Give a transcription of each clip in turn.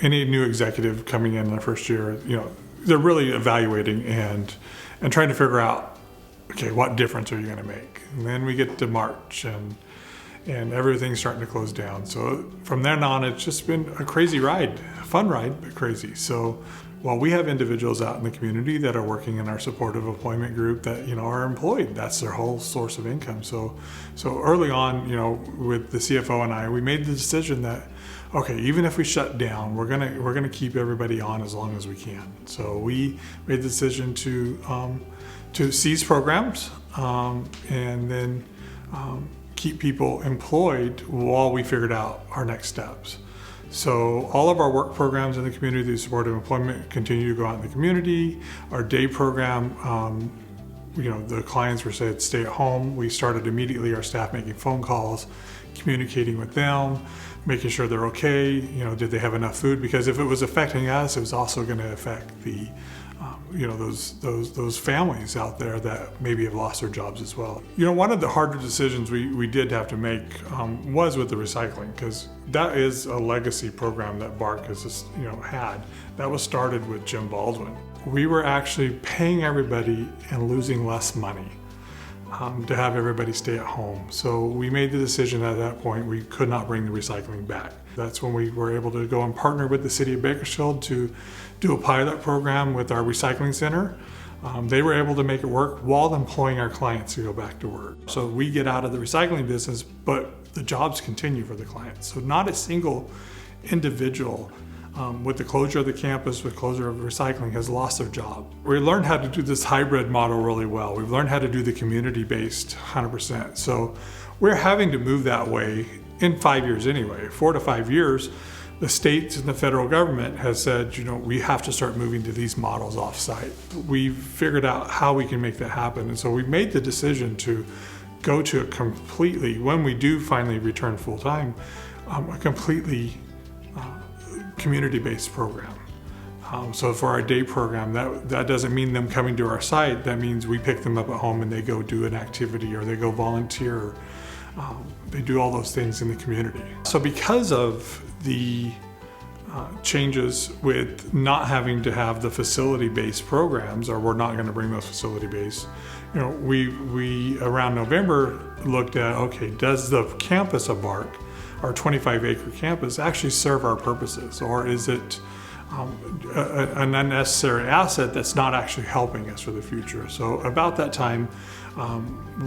any new executive coming in the first year, they're really evaluating and trying to figure out, okay, what difference are you going to make? And then we get to March and everything's starting to close down. So from then on, it's just been a crazy ride, a fun ride, but crazy. So while we have individuals out in the community that are working in our supportive employment group that, are employed, that's their whole source of income. So early on, with the CFO and I, we made the decision that, okay, even if we shut down, we're gonna keep everybody on as long as we can. So we made the decision to cease programs and then keep people employed while we figured out our next steps. So all of our work programs in the community through supportive employment continue to go out in the community. Our day program, the clients were said stay at home. We started immediately our staff making phone calls, communicating with them, making sure they're okay. Did they have enough food? Because if it was affecting us, it was also going to affect the those families out there that maybe have lost their jobs as well. One of the harder decisions we did have to make was with the recycling, because that is a legacy program that BARC has just, had. That was started with Jim Baldwin. We were actually paying everybody and losing less money to have everybody stay at home. So we made the decision at that point we could not bring the recycling back. That's when we were able to go and partner with the city of Bakersfield to do a pilot program with our recycling center. They were able to make it work while employing our clients to go back to work. So we get out of the recycling business, but the jobs continue for the clients. So not a single individual with the closure of the campus, with closure of recycling, has lost their job. We learned how to do this hybrid model really well. We've learned how to do the community-based 100%. So we're having to move that way in 5 years anyway. 4 to 5 years, the states and the federal government has said, we have to start moving to these models off-site. We've figured out how we can make that happen. And so we made the decision to go to a completely, when we do finally return full-time, a completely community-based program. So for our day program, that doesn't mean them coming to our site. That means we pick them up at home and they go do an activity or they go volunteer. They do all those things in the community. So because of the changes with not having to have the facility-based programs, or we're not going to bring those facility-based, we around November looked at, okay, does the campus of BARC, our 25-acre campus, actually serve our purposes, or is it an unnecessary asset that's not actually helping us for the future? So about that time,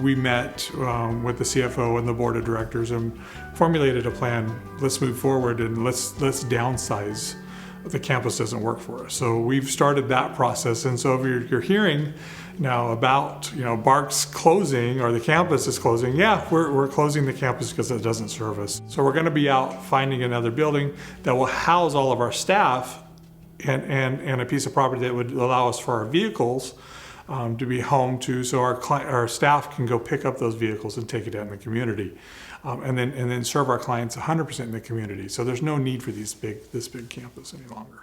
we met with the CFO and the board of directors and formulated a plan. Let's move forward and let's downsize. The campus doesn't work for us. So we've started that process. And so if you're hearing now about BARC's closing or the campus is closing, yeah, we're closing the campus because it doesn't serve us. So we're going to be out finding another building that will house all of our staff and a piece of property that would allow us for our vehicles to be home to, so our staff can go pick up those vehicles and take it out in the community, and then serve our clients 100% in the community. So there's no need for this big campus any longer.